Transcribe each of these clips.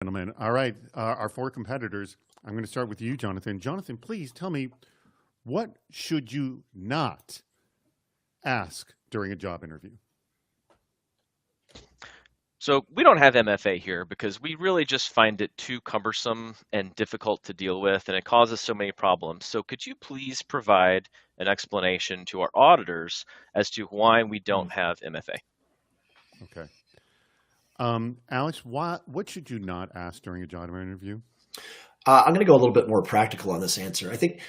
Gentlemen. All right, our four competitors. I'm going to start with you, Jonathan. Jonathan, please tell me, what should you not ask during a job interview? So we don't have MFA here because we really just find it too cumbersome and difficult to deal with, and it causes so many problems. So could you please provide an explanation to our auditors as to why we don't have MFA? Okay. Alex, what should you not ask during a job interview? I'm going to go a little bit more practical on this answer. I think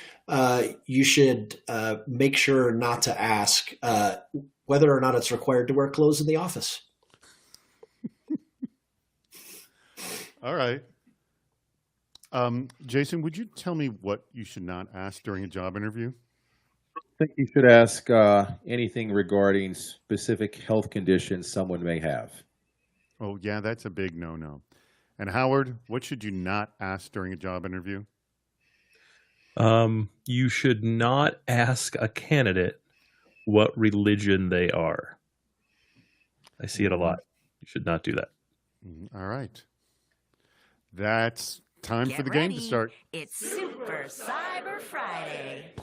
you should make sure not to ask whether or not it's required to wear clothes in the office. All right. Jason, would you tell me what you should not ask during a job interview? I think you should ask anything regarding specific health conditions someone may have. Oh, yeah, that's a big no-no. And Howard, what should you not ask during a job interview? You should not ask a candidate what religion they are. I see it a lot. You should not do that. All right. That's time for Get the ready. game to start. It's Super Cyber Friday.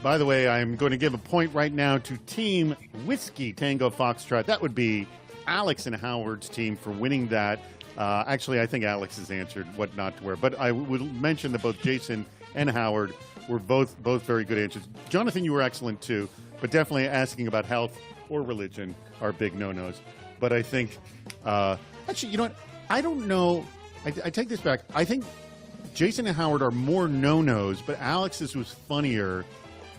By the way, I'm going to give a point right now to Team Whiskey Tango Foxtrot. That would be Alex and Howard's team for winning that. Actually, I think Alex has answered what not to wear. But I would mention that both Jason and Howard were both very good answers. Jonathan, you were excellent too. But definitely asking about health or religion are big no-nos. But I think, actually, you know what? I don't know. I take this back. I think Jason and Howard are more no-nos, but Alex's was funnier.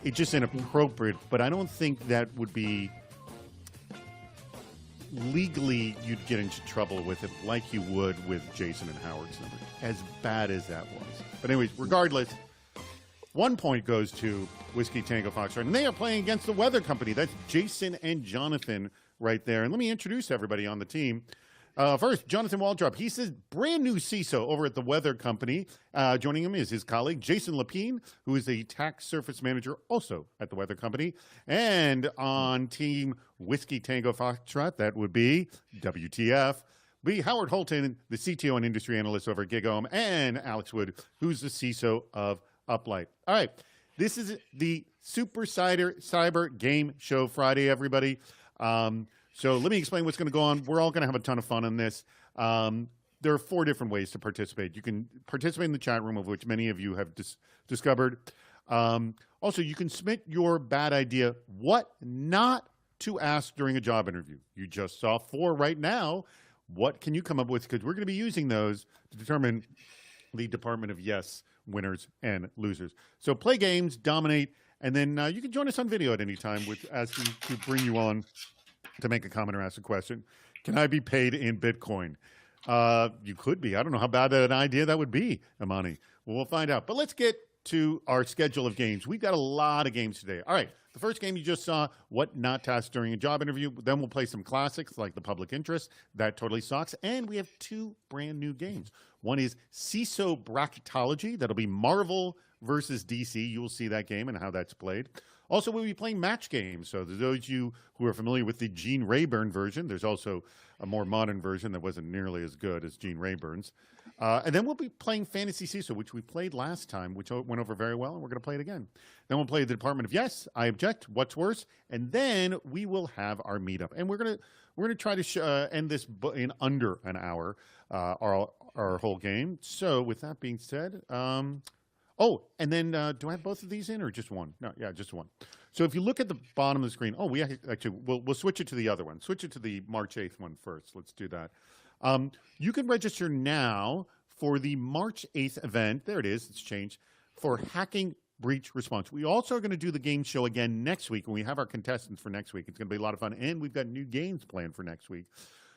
It's just inappropriate, but I don't think that would be legally you'd get into trouble with it like you would with Jason and Howard's number, as bad as that was. But anyways, regardless, 1 point goes to Whiskey Tango Foxtrot, and they are playing against the Weather Company. That's Jason and Jonathan right there. And let me introduce everybody on the team. First, Jonathan Waldrop. He's his brand new CISO over at the Weather Company. Joining him is his colleague, Jason Lapine, who is a tax surface manager also at the Weather Company. And on Team Whiskey Tango Foxtrot, that would be WTF. Be Howard Holton, the CTO and industry analyst over at GigHome, and Alex Wood, who's the CISO of Uplight. All right, this is the Super Cyber Game Show Friday, everybody. So let me explain what's going to go on. We're all going to have a ton of fun on this. There are 4 different ways to participate. You can participate in the chat room, of which many of you have discovered. Also, you can submit your bad idea, what not to ask during a job interview. You just saw 4 right now. What can you come up with? Because we're going to be using those to determine the Department of Yes winners and losers. So play games, dominate, and then you can join us on video at any time with asking to bring you on to make a comment or ask a question. Can I be paid in Bitcoin? You could be. I don't know how bad an idea that would be, Amani. Well, we'll find out. But let's get to our schedule of games. We've got a lot of games today. All right. The first game you just saw, what not to ask during a job interview. Then we'll play some classics like the Public Interest. That totally sucks. And we have 2 brand new games. One is CISO Bracketology. That'll be Marvel versus DC. You will see that game and how that's played. Also, we'll be playing match games. So those of you who are familiar with the Gene Rayburn version, there's also a more modern version that wasn't nearly as good as Gene Rayburn's. And then we'll be playing Fantasy CISO, which we played last time, which went over very well, and we're going to play it again. Then we'll play the Department of Yes, I Object, What's Worse, and then we will have our meetup. And we're gonna try to end this in under an hour, our whole game. So with that being said, oh, and then do I have both of these in or just one? No, yeah, just one. So if you look at the bottom of the screen, we actually we'll switch it to the other one. Switch it to the March 8th one first. Let's do that. You can register now for the March 8th event. There it is. It's changed for Hacking Breach Response. We also are going to do the game show again next week when we have our contestants for next week. It's going to be a lot of fun, and we've got new games planned for next week.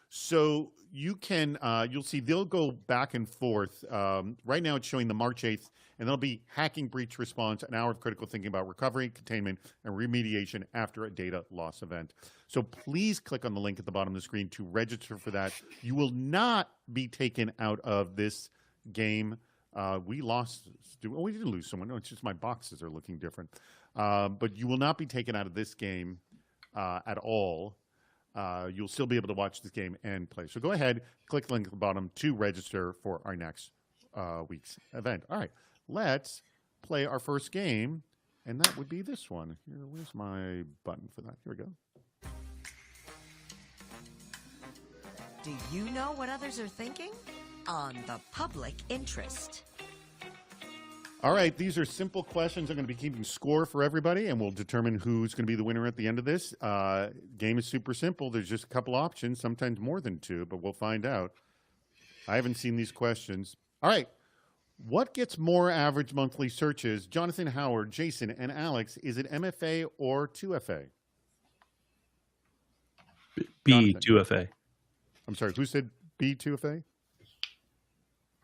So you can, you'll see they'll go back and forth. Right now it's showing the March 8th, and there'll be Hacking Breach Response, an hour of critical thinking about recovery, containment, and remediation after a data loss event. So please click on the link at the bottom of the screen to register for that. You will not be taken out of this game. We didn't lose someone. No, it's just my boxes are looking different. But you will not be taken out of this game at all. you'll still be able to watch this game and play. So go ahead, click the link at the bottom to register for our next week's event. All right, let's play our first game, and that would be this one. Here, where's my button for that? Here we go. Do you know what others are thinking? On the public interest. All right, these are simple questions. I'm going to be keeping score for everybody, and we'll determine who's going to be the winner at the end of this. Game is super simple. There's just a couple options, sometimes more than two, but we'll find out. I haven't seen these questions. All right. What gets more average monthly searches? Jonathan, Howard, Jason, and Alex. Is it MFA or 2FA? B, Jonathan. 2FA. I'm sorry, who said B, 2FA?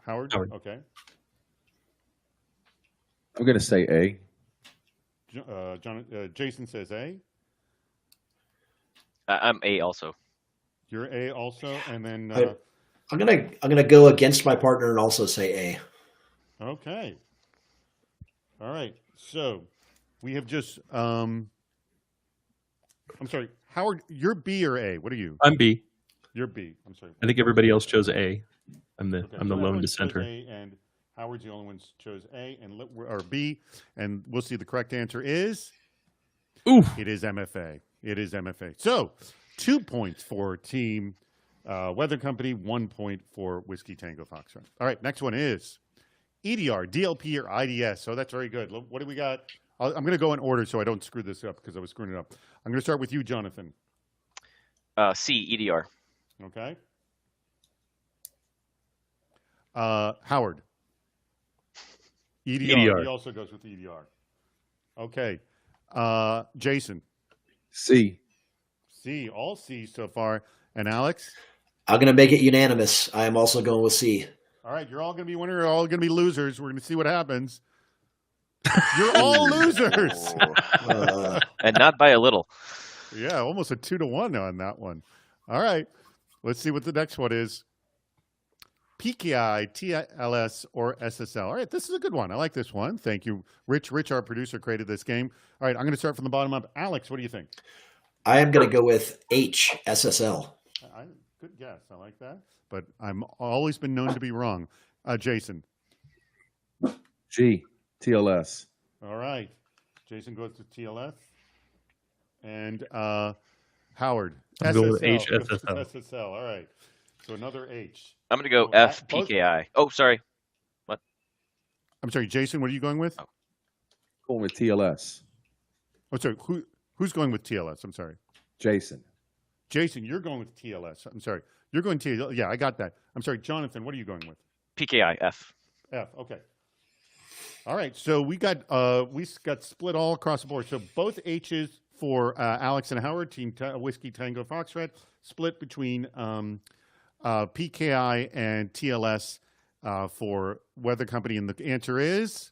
Howard? Howard. Okay. I'm going to say A. Jason says A. I'm A also. You're A also, and then I'm gonna go against my partner and also say A. okay. All right. So we have just I'm sorry, Howard, you're B or A? What are you? I'm B. You're B. I'm sorry. I think everybody else chose A. I'm the Okay, I'm so the lone everyone chose dissenter. A, and Howard's the only one chose A or B, and we'll see. The correct answer is Ooh. it is MFA. It is MFA. So 2 points for Team Weather Company, 1 point for Whiskey Tango Foxtrot. All right, next one is EDR, DLP, or IDS. So that's very good. What do we got? I'm going to go in order so I don't screw this up because I was screwing it up. I'm going to start with you, Jonathan. C, EDR. Okay. Howard. EDR. EDR. He also goes with EDR. Okay. Jason. C. C. All C so far. And Alex? I'm gonna make it unanimous. I am also going with C. All right. You're all going to be winners. You're all going to be losers. We're going to see what happens. You're all losers. And not by a little. Yeah, almost a 2-1 on that one. All right. Let's see what the next one is. PKI, TLS, or SSL. All right, this is a good one. I like this one. Thank you. Rich, our producer, created this game. All right, I'm going to start from the bottom up. Alex, what do you think? I am gonna go with H, SSL. Good guess. I like that. But I'm always been known to be wrong. Jason. G. TLS. All right. Jason goes to TLS. And Howard. I'm going with SSL. H, SSL. SSL. All right. So another H. I'm going to go Oh, F, both- PKI. Oh, sorry. I'm sorry, Jason, what are you going with? Going with TLS. Oh, sorry. Who's going with TLS? I'm sorry. Jason. Jason, you're going with TLS. I'm sorry. You're going TLS. Yeah, I got that. I'm sorry. Jonathan, what are you going with? PKI, F. F. Okay. All right. So we got split all across the board. So both H's for Alex and Howard, Team Whiskey Tango Foxtrot, split between PKI and TLS for Weather Company. And the answer is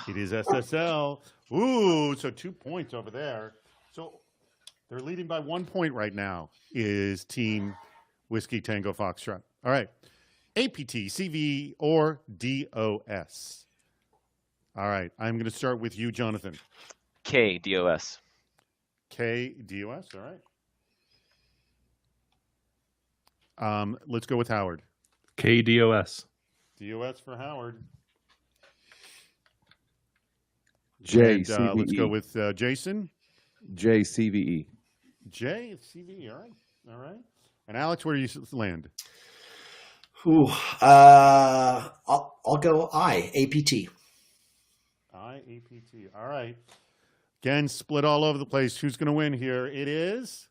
it is SSL. Ooh, so 2 points over there. So they're leading by 1 point right now is Team Whiskey Tango Foxtrot. All right. APT, CV, or DOS. All right. I'm going to start with you, Jonathan. K, DOS. K, DOS. All right. Let's go with Howard. KDOS. DOS for Howard. J. And, CVE. let's go with Jason. J. CVE. J, CV. All right. All right. And Alex, where do you land? Ooh, I'll go I, APT. IAPT. All right. Again, split all over the place. Who's going to win here? It is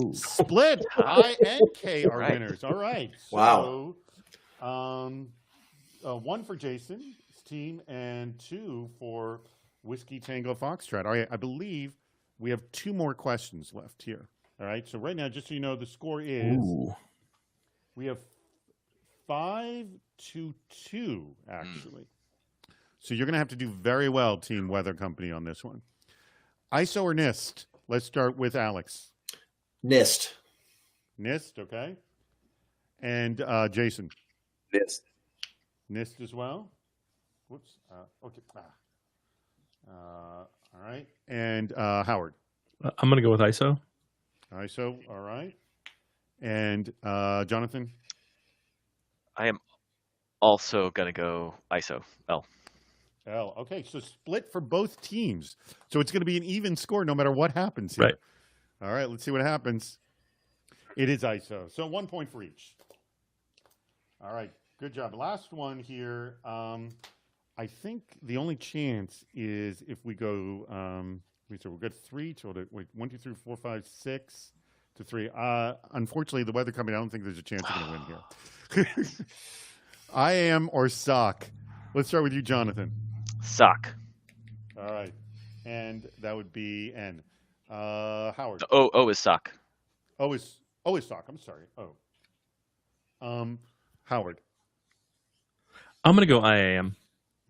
Ooh. split. I and K are Right. winners. All right. Wow. So, 1 for Jason's team and 2 for Whiskey Tango Foxtrot. All right. I believe we have 2 more questions left here. All right. So right now, just so you know, the score is Ooh. we have 5-2, actually. So you're going to have to do very well, Team Weather Company, on this one. ISO or NIST? Let's start with Alex. NIST. NIST, okay. And Jason. NIST. NIST as well. Whoops. Okay. All right. And Howard. I'm going to go with ISO. ISO, all right. And Jonathan? I am also going to go ISO. L. L. Okay, so split for both teams. So it's going to be an even score no matter what happens here. Right. All right, let's see what happens. It is ISO. So 1 point for each. All right, good job. Last one here. I think the only chance is if we go, so we've got 3 total. Wait, 1, 2, 3, 4, 5, 6 to 3. Unfortunately, the weather company, I don't think there's a chance we're going to win here. I am or sock. Let's start with you, Jonathan. Sock. All right. And that would be N. Howard. O is sock. O is sock. I'm sorry. O. Howard. I'm going to go IAM.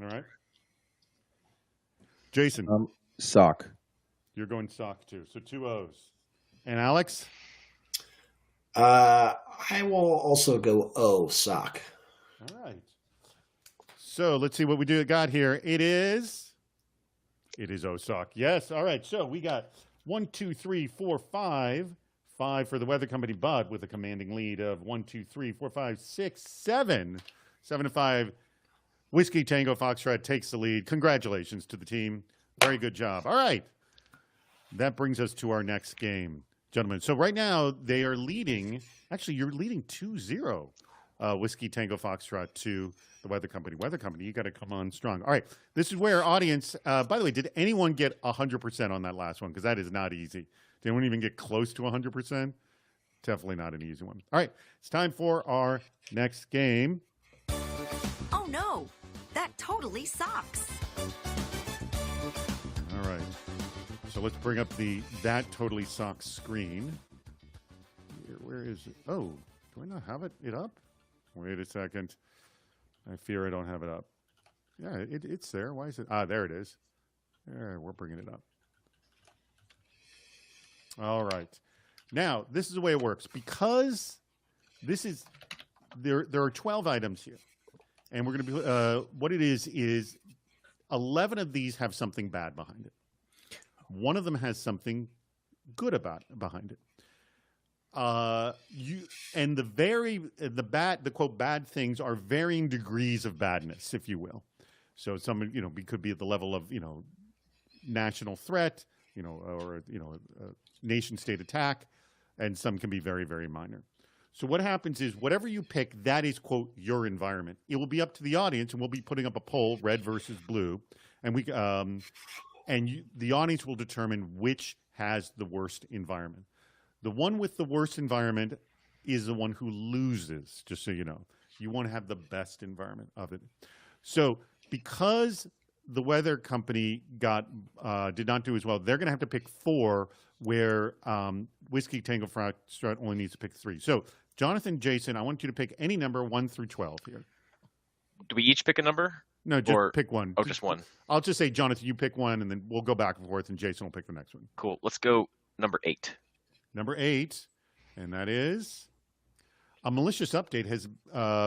All right. Jason. Sock. You're going sock too. So 2 O's. And Alex? I will also go O, sock. All right. So let's see what we got here. It is O sock. Yes. All right. So we got 1, 2, 3, 4, 5. 5 for the weather company, Bud, with a commanding lead of 1, 2, 3, 4, 5, 6, 7. 7 to 5. Whiskey Tango Foxtrot takes the lead. Congratulations to the team. Very good job. All right. That brings us to our next game, gentlemen. So right now they are leading. Actually, you're leading 2-0. Whiskey Tango Foxtrot to the weather company. Weather company, you got to come on strong. All right. This is where audience, by the way, did anyone get 100% on that last one? Because that is not easy. Did anyone even get close to 100%? Definitely not an easy one. All right. It's time for our next game. Oh no, that totally sucks. All right. So let's bring up the That Totally Sucks screen. Where is it? Oh, do I not have it up? Wait a second. I fear I don't have it up. Yeah, it's there. Why is it? There it is. There, we're bringing it up. All right. Now, this is the way it works. Because this is, there are 12 items here. And we're going to be, what it is 11 of these have something bad behind it. One of them has something good behind it. The quote bad things are varying degrees of badness, if you will. So some, could be at the level of, national threat, or a nation state attack, and some can be very, very minor. So what happens is whatever you pick, that is, quote, your environment. It will be up to the audience, and we'll be putting up a poll, red versus blue, and the audience will determine which has the worst environment. The one with the worst environment is the one who loses, just so you know. You want to have the best environment of it. So because the weather company did not do as well, they're going to have to pick 4, where Whiskey Tango Foxtrot only needs to pick 3. So Jonathan, Jason, I want you to pick any number 1 through 12 here. Do we each pick a number? No, just pick one. Oh, just one. I'll just say, Jonathan, you pick one, and then we'll go back and forth, and Jason will pick the next one. Cool. Let's go number 8. Number 8, and that is a malicious update has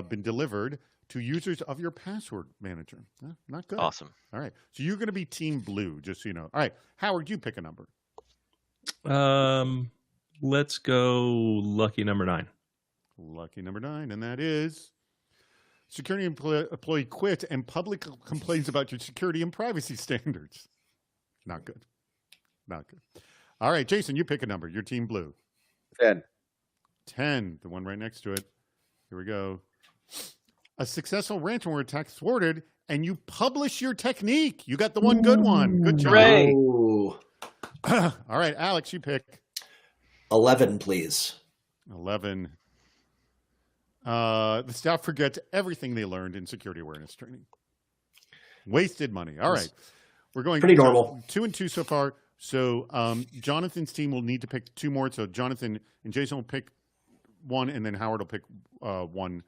been delivered to users of your password manager. Not good. Awesome. All right. So you're going to be Team Blue, just so you know. All right. Howard, you pick a number. Let's go lucky number 9. Lucky number 9, and that is security employee quit and public complains about your security and privacy standards. Not good. Not good. All right, Jason, you pick a number. You're Team Blue. 10. 10, the one right next to it. Here we go. A successful ransomware attack thwarted, and you publish your technique. You got the one good one. Good job. Hooray. Ooh. All right, Alex, you pick. 11, please. 11. The staff forgets everything they learned in security awareness training. Wasted money. All right. We're going pretty normal. 2 and 2 so far. So Jonathan's team will need to pick 2 more. So Jonathan and Jason will pick 1, and then Howard will pick 1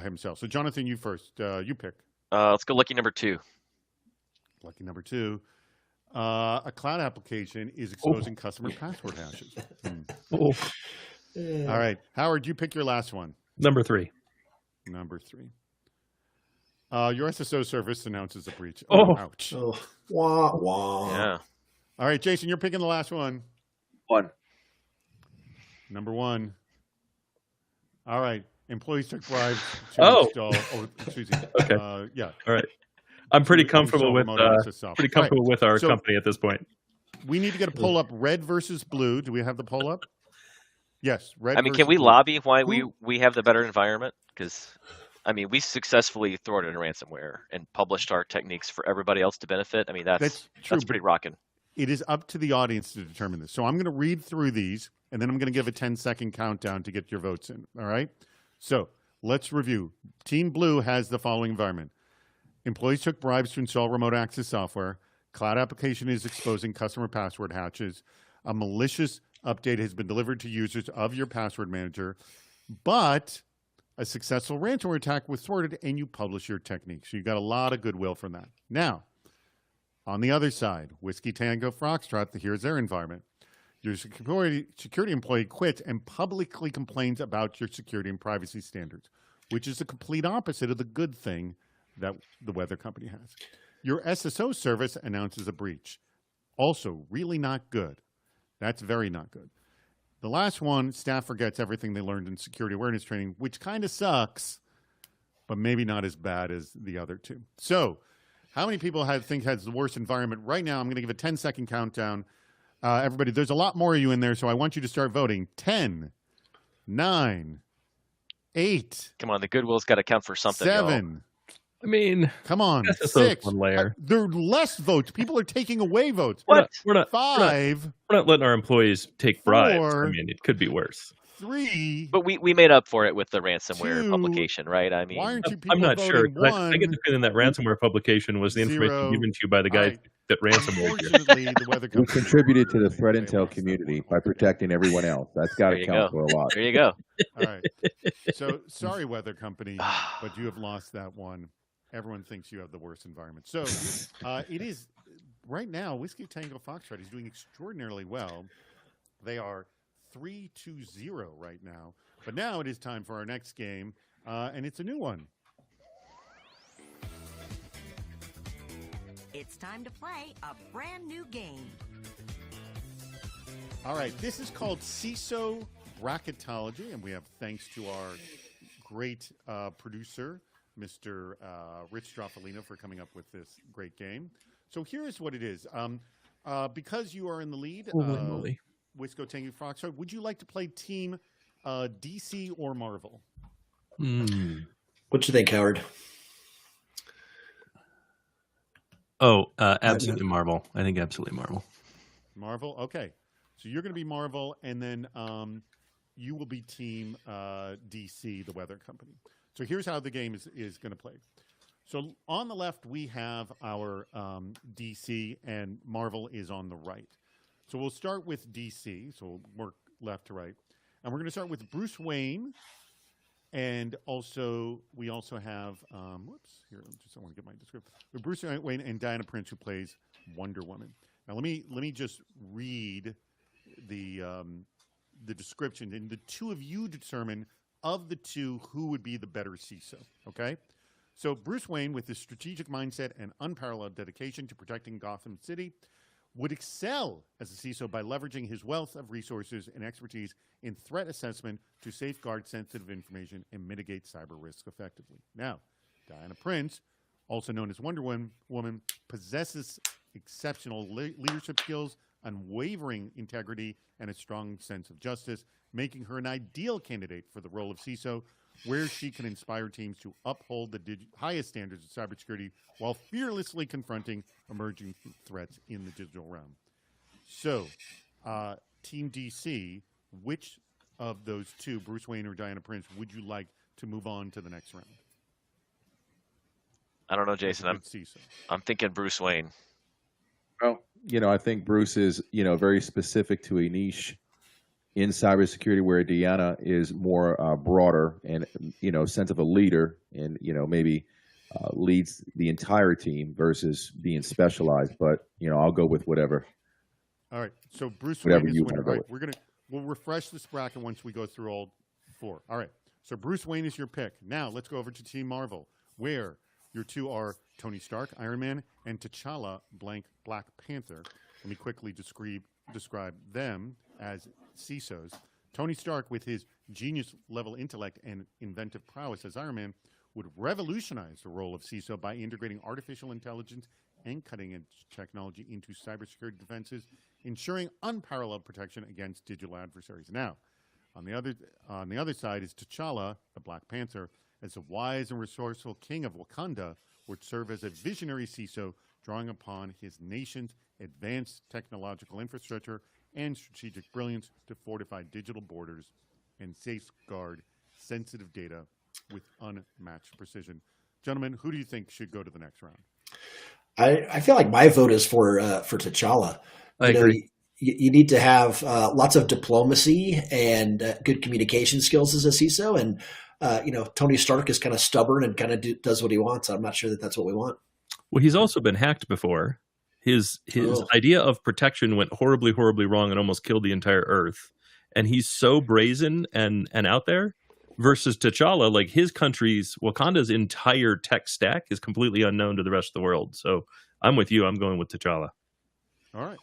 himself. So Jonathan, you first. You pick. Let's go lucky number 2. Lucky number 2. A cloud application is exposing customer password hashes. Oh. All right. Howard, you pick your last one. Number 3. Number 3. Your SSO service announces a breach. Oh. Ouch. Oh, wah, wah. Yeah. All right, Jason, you're picking the last one. 1. Number one. All right. Employees took bribes to install. Oh, excuse me. Okay. Yeah. All right. I'm pretty To comfortable install with remote access software. pretty comfortable with our So- company at this point. We need to get a poll up. Red versus blue. Do we have the poll up? Yes. Red. I mean, versus can we blue. lobby why Who- we have the better environment? Because, I mean, we successfully thwarted ransomware and published our techniques for everybody else to benefit. I mean, That's true. that's pretty rocking. It is up to the audience to determine this. So I'm going to read through these, and then I'm going to give a 10-second countdown to get your votes in. All right? So let's review. Team Blue has the following environment. Employees took bribes to install remote access software. Cloud application is exposing customer password hatches. A malicious update has been delivered to users of your password manager, but a successful ransomware attack was thwarted, and you publish your technique. So you got a lot of goodwill from that. Now, on the other side, Whiskey Tango Foxtrot, here's their environment. Your security employee quits and publicly complains about your security and privacy standards, which is the complete opposite of the good thing that the weather company has. Your SSO service announces a breach. Also, really not good. That's very not good. The last one, staff forgets everything they learned in security awareness training, which kind of sucks, but maybe not as bad as the other two. So, how many people think has the worst environment? Right now, I'm going to give a 10-second countdown. Everybody, there's a lot more of you in there, so I want you to start voting. 10, 9, 8, Come on, the goodwill's got to count for something. y'all. 7. I mean, Come on. that's just 6. one layer. There are less votes. People are taking away votes. We're not 5, we're not letting our employees take bribes. 4. I mean, it could be worse. 3. But we made up for it with the ransomware 2. publication, right? I mean, Why aren't you people I'm not sure. voting? 'Cause I get the feeling that ransomware publication was the information 0. given to you by the guy All right. that ransomware you. Unfortunately, the weather We company. contributed to the threat intel community by protecting everyone else. That's got There to you count go. for a lot. there you go. All right. So sorry, weather company, but you have lost that one. Everyone thinks you have the worst environment. So it is right now. Whiskey Tango Foxtrot is doing extraordinarily well. They are 3-0 right now. But now it is time for our next game, and it's a new one. It's time to play a brand new game. All right, this is called CISO Bracketology, and we have thanks to our great producer, Mr. Rich Straffolino, for coming up with this great game. So here's what it is. Because you are in the lead, Holy moly. Wisco Tango Foxtrot, would you like to play Team DC or Marvel? What you think, Howard? Absolutely Marvel. I think absolutely Marvel. Marvel? Okay. So you're going to be Marvel, and then you will be Team DC, the weather company. So here's how the game is going to play. So on the left, we have our DC, and Marvel is on the right. So we'll start with DC. So we'll work left to right. And we're going to start with Bruce Wayne. And also, we also have, I want to get my description. With Bruce Wayne and Diana Prince, who plays Wonder Woman. Now, let me just read the description, and the two of you determine of the two who would be the better CISO. Okay, so Bruce Wayne, with his strategic mindset and unparalleled dedication to protecting Gotham City, would excel as a CISO by leveraging his wealth of resources and expertise in threat assessment to safeguard sensitive information and mitigate cyber risks effectively. Now, Diana Prince, also known as Wonder Woman, possesses exceptional leadership skills, unwavering integrity, and a strong sense of justice, making her an ideal candidate for the role of CISO, where she can inspire teams to uphold the highest standards of cybersecurity while fearlessly confronting emerging threats in the digital realm. So, Team DC, which of those two, Bruce Wayne or Diana Prince, would you like to move on to the next round? I don't know, Jason. I'm thinking Bruce Wayne. Well, I think Bruce is, very specific to a niche in cybersecurity, where Deanna is more broader and, sense of a leader, and, maybe leads the entire team versus being specialized. But, I'll go with whatever. All right. So Bruce Whatever Wayne is you winner. wanna go All right. We'll refresh this bracket once we go through all four. All right. So Bruce Wayne is your pick. Now let's go over to Team Marvel, where your two are Tony Stark, Iron Man, and T'Challa, Black Panther. Let me quickly describe them as CISOs. Tony Stark, with his genius-level intellect and inventive prowess as Iron Man, would revolutionize the role of CISO by integrating artificial intelligence and cutting-edge technology into cybersecurity defenses, ensuring unparalleled protection against digital adversaries. Now, on the other side is T'Challa, the Black Panther, as the wise and resourceful king of Wakanda, would serve as a visionary CISO, drawing upon his nation's advanced technological infrastructure and strategic brilliance to fortify digital borders and safeguard sensitive data with unmatched precision. Gentlemen, who do you think should go to the next round? I feel like my vote is for T'Challa. I agree. You need to have lots of diplomacy and good communication skills as a CISO. And, Tony Stark is kind of stubborn and kind of does what he wants. I'm not sure that that's what we want. Well, he's also been hacked before. His idea of protection went horribly, horribly wrong and almost killed the entire Earth. And he's so brazen and out there. Versus T'Challa, like his country's, Wakanda's entire tech stack is completely unknown to the rest of the world. So I'm with you. I'm going with T'Challa. All right.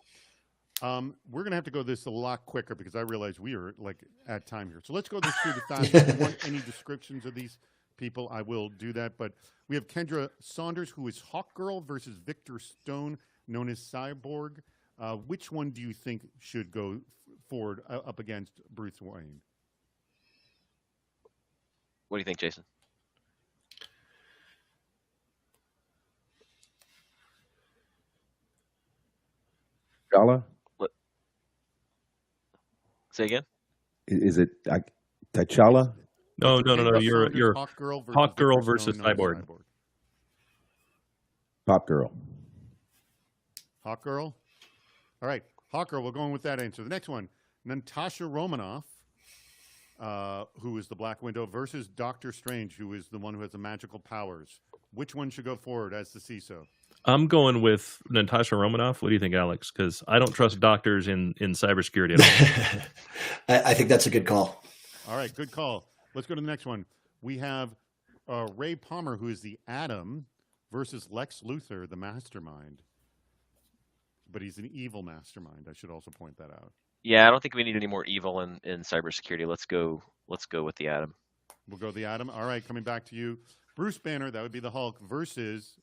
We're going to have to go this a lot quicker because I realize we are like at time here. So let's go this through the fast. If you want any descriptions of these people, I will do that. But we have Kendra Saunders, who is Hawkgirl, versus Victor Stone, known as Cyborg. Which one do you think should go forward up against Bruce Wayne? What do you think, Jason? T'Challa? Say again? Is it T'Challa? No. You're Hawkgirl versus Cyborg. Pop Girl. Hawkgirl? All right. Hawkgirl, we're going with that answer. The next one, Natasha Romanoff, who is the Black Widow, versus Doctor Strange, who is the one who has the magical powers. Which one should go forward as the CISO? I'm going with Natasha Romanoff. What do you think, Alex? Because I don't trust doctors in cybersecurity at all. I think that's a good call. All right, good call. Let's go to the next one. We have Ray Palmer, who is the Atom, versus Lex Luthor, the Mastermind. But he's an evil mastermind. I should also point that out. Yeah, I don't think we need any more evil in cybersecurity. Let's go with the Atom. We'll go the Atom. All right, coming back to you. Bruce Banner, that would be the Hulk, versus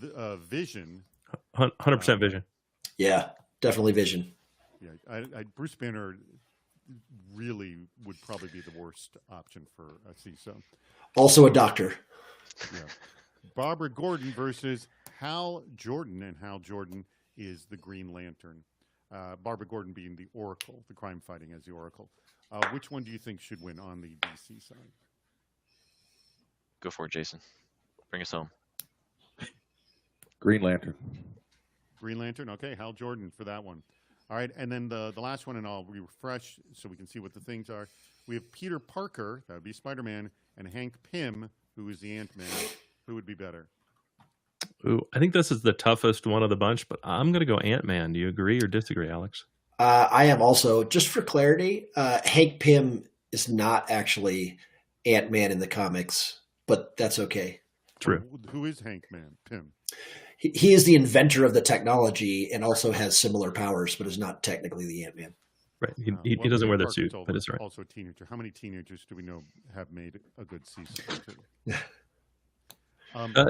the Vision. 100% Vision. Yeah, definitely Vision. Yeah, Bruce Banner really would probably be the worst option for a CISO. Also a doctor. Yeah. Barbara Gordon versus Hal Jordan, and Hal Jordan is the Green Lantern. Barbara Gordon being the Oracle, the crime fighting as the Oracle. Which one do you think should win on the DC side? Go for it, Jason. Bring us home. Green Lantern. Green Lantern, okay. Hal Jordan for that one. All right, and then the last one, and I'll refresh so we can see what the things are. We have Peter Parker, that would be Spider-Man, and Hank Pym, who is the Ant-Man. Who would be better? Ooh, I think this is the toughest one of the bunch, but I'm going to go Ant-Man. Do you agree or disagree, Alex? I am also, just for clarity, Hank Pym is not actually Ant-Man in the comics, but that's okay. True. Who is Hank Pym? He is the inventor of the technology and also has similar powers, but is not technically the Ant-Man. Right. He doesn't wear the suit, Parker's but it's right. Also a teenager. How many teenagers do we know have made a good CISO?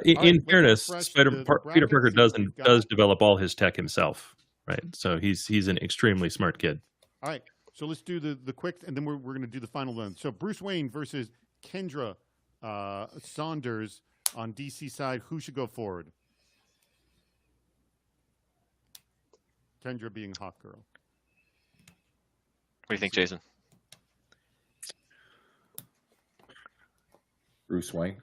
In fairness, Peter brackets, Parker see what we've got. does develop all his tech himself, right? So he's an extremely smart kid. All right, so let's do the quick, and then we're going to do the final one. So Bruce Wayne versus Kendra Saunders on DC side. Who should go forward? Kendra being Hawkgirl. What do you think, Jason? Bruce Wayne.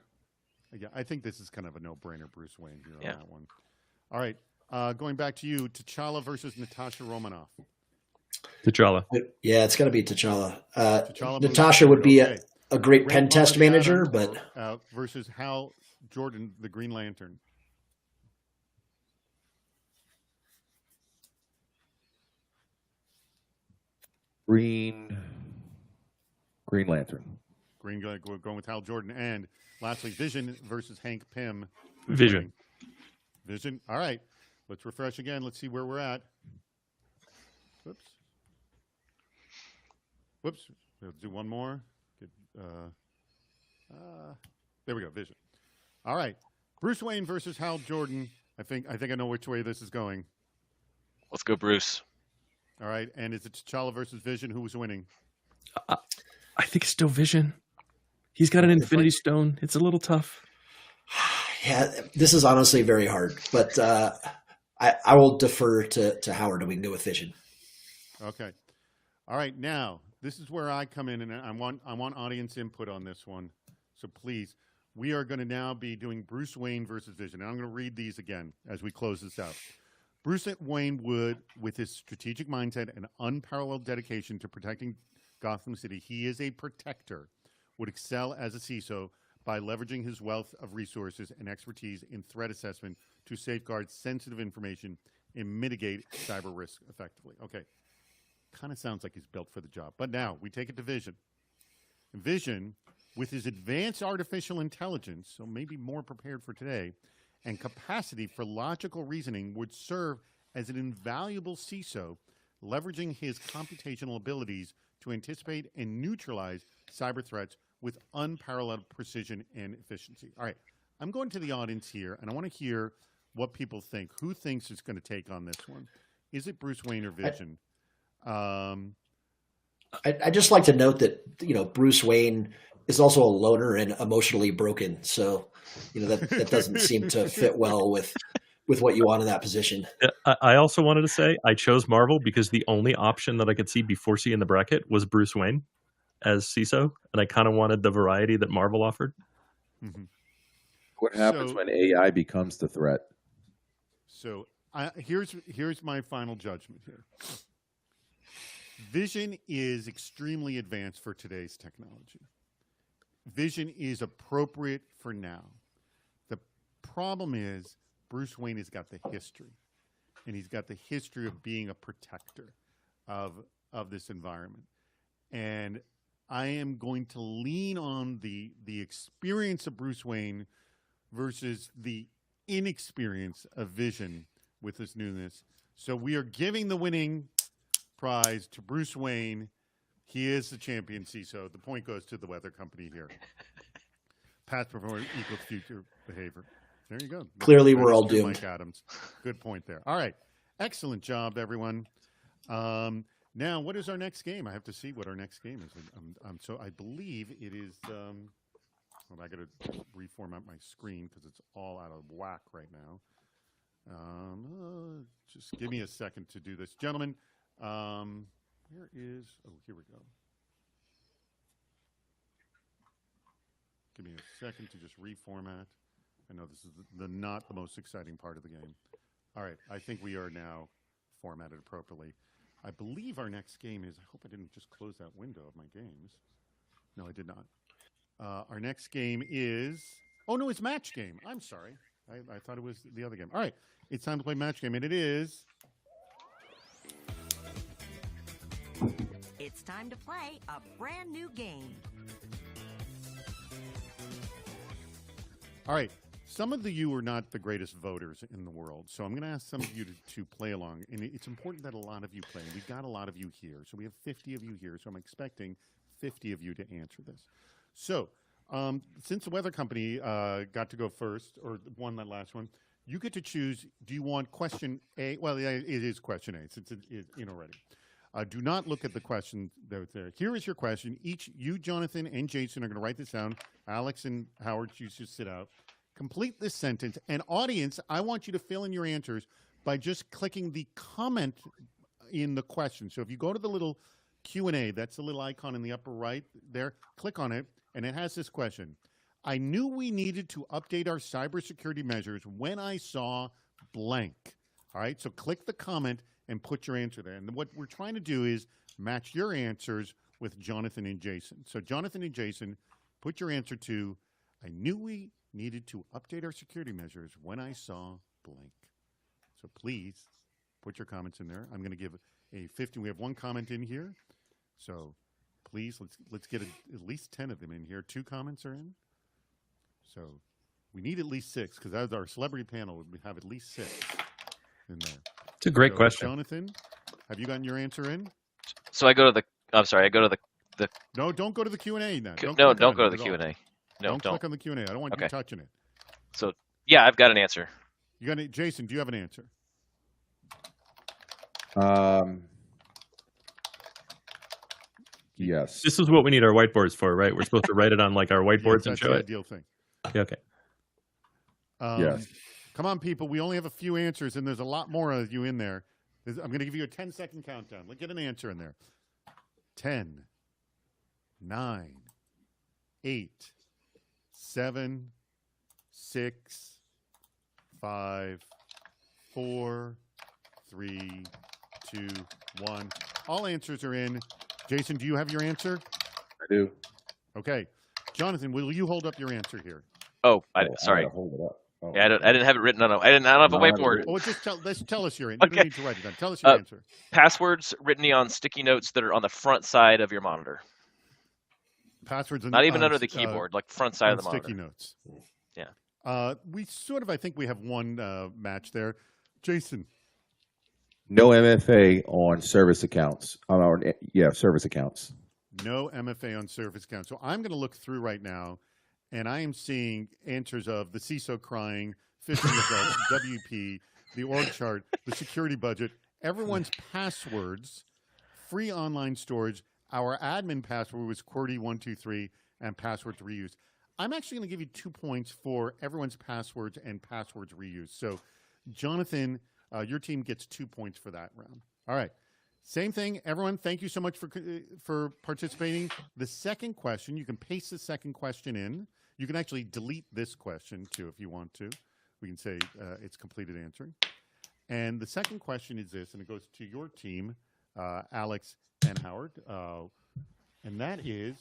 Yeah, I think this is kind of a no-brainer, Bruce Wayne here Yeah. on that one. All right, going back to you, T'Challa versus Natasha Romanoff. T'Challa. Yeah, it's got to be T'Challa. T'Challa Natasha moves would be forward. a great Ray pen test Palmer, the manager, Atom, but versus Hal Jordan, the Green Lantern. Green Lantern. We're going with Hal Jordan. And lastly, Vision versus Hank Pym. Vision. Vision. All right. Let's refresh again. Let's see where we're at. Whoops. So let's do one more. Get, there we go. Vision. All right. Bruce Wayne versus Hal Jordan. I think I know which way this is going. Let's go, Bruce. All right. And is it T'Challa versus Vision? Who was winning? I think it's still Vision. He's got an Infinity Stone. It's a little tough. Yeah, this is honestly very hard, but I will defer to Howard, and we can go with Vision. Okay. All right. Now, this is where I come in, and I want audience input on this one. So please, we are going to now be doing Bruce Wayne versus Vision. And I'm going to read these again as we close this out. Bruce Wayne would, with his strategic mindset and unparalleled dedication to protecting Gotham City, he is a protector, would excel as a CISO by leveraging his wealth of resources and expertise in threat assessment to safeguard sensitive information and mitigate cyber risk effectively. Okay. Kind of sounds like he's built for the job. But now we take it to Vision. Vision, with his advanced artificial intelligence, so maybe more prepared for today, and capacity for logical reasoning, would serve as an invaluable CISO, leveraging his computational abilities to anticipate and neutralize cyber threats with unparalleled precision and efficiency. All right, I'm going to the audience here, and I want to hear what people think. Who thinks is going to take on this one? Is it Bruce Wayne or Vision? I'd just like to note that, Bruce Wayne is also a loner and emotionally broken. So, that doesn't seem to fit well with what you want in that position. I also wanted to say I chose Marvel because the only option that I could see before seeing the bracket was Bruce Wayne as CISO, and I kind of wanted the variety that Marvel offered. Mm-hmm. What happens when AI becomes the threat? So here's my final judgment here. Vision is extremely advanced for today's technology. Vision is appropriate for now. The problem is Bruce Wayne has got the history, and he's got the history of being a protector of this environment. And I am going to lean on the experience of Bruce Wayne versus the inexperience of Vision with this newness. So we are giving the winning prize to Bruce Wayne. He is the champion CISO. The point goes to the weather company here. Past performance equals future behavior. There you go. Clearly, we're all doomed. Mike Adams. Good point there. All right. Excellent job, everyone. Now, what is our next game? I have to see what our next game is. So I believe it is. Well, I got to reformat my screen because it's all out of whack right now. Just give me a second to do this, gentlemen. Where is? Oh, here we go. Give me a second to just reformat. I know this is not the most exciting part of the game. All right, I think we are now formatted appropriately. I believe our next game is, I hope I didn't just close that window of my games. No, I did not. Our next game is, oh no, it's Match Game. I'm sorry. I thought it was the other game. All right, it's time to play Match Game, and it is. It's time to play a brand new game. All right. Some of you are not the greatest voters in the world, so I'm going to ask some of you to play along. And it's important that a lot of you play. We've got a lot of you here. So we have 50 of you here, so I'm expecting 50 of you to answer this. So since the weather company got to go first, or won that last one, you get to choose, do you want question A? Well, it is question A, since it's in already. Do not look at the question that's there. Here is your question. Each, you, Jonathan, and Jason are going to write this down. Alex and Howard, you should sit out. Complete this sentence. And audience, I want you to fill in your answers by just clicking the comment in the question. So if you go to the little Q&A, that's the little icon in the upper right there, click on it, and it has this question. I knew we needed to update our cybersecurity measures when I saw blank. All right, so click the comment and put your answer there. And what we're trying to do is match your answers with Jonathan and Jason. So Jonathan and Jason, put your answer to, I knew we needed to update our security measures when I saw blank. So please put your comments in there. I'm going to give a 50. We have one comment in here. So please, let's get at least 10 of them in here. 2 comments are in. So we need at least 6 because as our celebrity panel, we have at least 6 in there. It's a great question. Jonathan, have you gotten your answer in? So I go to the No, don't go to the Q&A now. Don't click go on to it the at all. Q&A. No, Click on the Q&A. I don't want you Okay. touching it. So yeah, I've got an answer. You got Jason? Do you have an answer? Yes. This is what we need our whiteboards for, right? We're supposed to write it on like our whiteboards and that's show the it. ideal thing. Yeah, okay. Yes. Come on, people. We only have a few answers, and there's a lot more of you in there. I'm going to give you a 10-second countdown. Let's get an answer in there. 10, 9, 8, 7, 6, 5, 4, 3, 2, 1. All answers are in. Jason, do you have your answer? I do. Okay. Jonathan, will you hold up your answer here? Oh, I sorry. gotta hold it up. Oh, Yeah, I didn't have it written on. I didn't have a No, I haven't whiteboard. written Oh, just tell us your answer. You Okay. don't need to write it down. Tell us your answer. Passwords written on sticky notes that are on the front side of your monitor. Passwords. Not even under the keyboard, like front side of the sticky monitor. notes. Yeah. We sort of, I think we have one match there. Jason. No MFA on service accounts. Service accounts. No MFA on service account. So I'm going to look through right now, and I am seeing answers of the CISO crying, phishing results, WP, the org chart, the security budget, everyone's passwords, free online storage. Our admin password was QWERTY123, and passwords reused. I'm actually going to give you 2 points for everyone's passwords and passwords reused. So, Jonathan, your team gets 2 points for that round. All right. Same thing, everyone. Thank you so much for participating. The second question, you can paste the second question in. You can actually delete this question too if you want to. We can say it's completed answering. And the second question is this, and it goes to your team, Alex and Howard. And that is,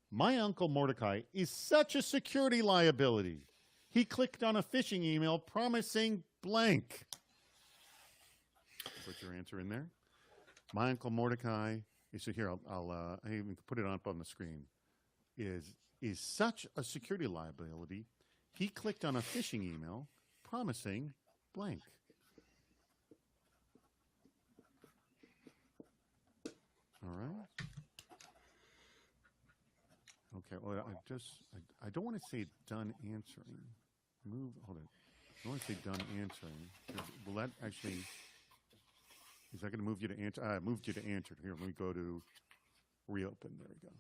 my uncle Mordecai is such a security liability. He clicked on a phishing email promising blank. Put your answer in there. My uncle Mordecai, so here I'll even put it up on the screen, is such a security liability. He clicked on a phishing email promising blank. All right. Okay. Well, I don't want to say done answering. Hold it. I want to say done answering. Will that actually? Is that going to move you to answer? I moved you to answer. Here, let me go to reopen. There we go.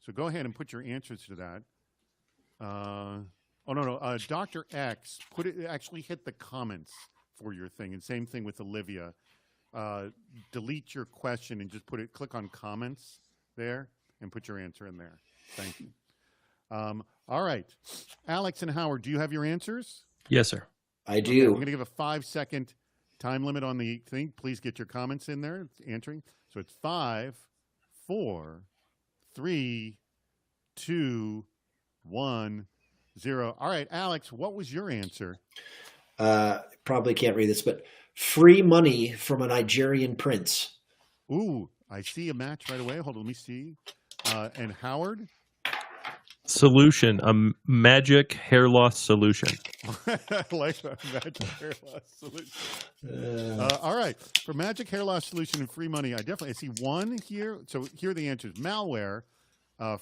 So go ahead and put your answers to that. No. Dr. X, actually hit the comments for your thing. And same thing with Olivia. Delete your question and just click on comments there and put your answer in there. Thank you. All right. Alex and Howard, do you have your answers? Yes, sir. I do. Okay, I'm going to give a 5-second time limit on the thing. Please get your comments in there, answering. So it's 5, 4, 3, 2, 1, 0. All right, Alex, what was your answer? Probably can't read this, but free money from a Nigerian prince. Ooh, I see a match right away. Hold on, let me see. And Howard? Solution, a magic hair loss solution. I like that magic hair loss solution. All right, for magic hair loss solution and free money, I see one here. So here are the answers: malware,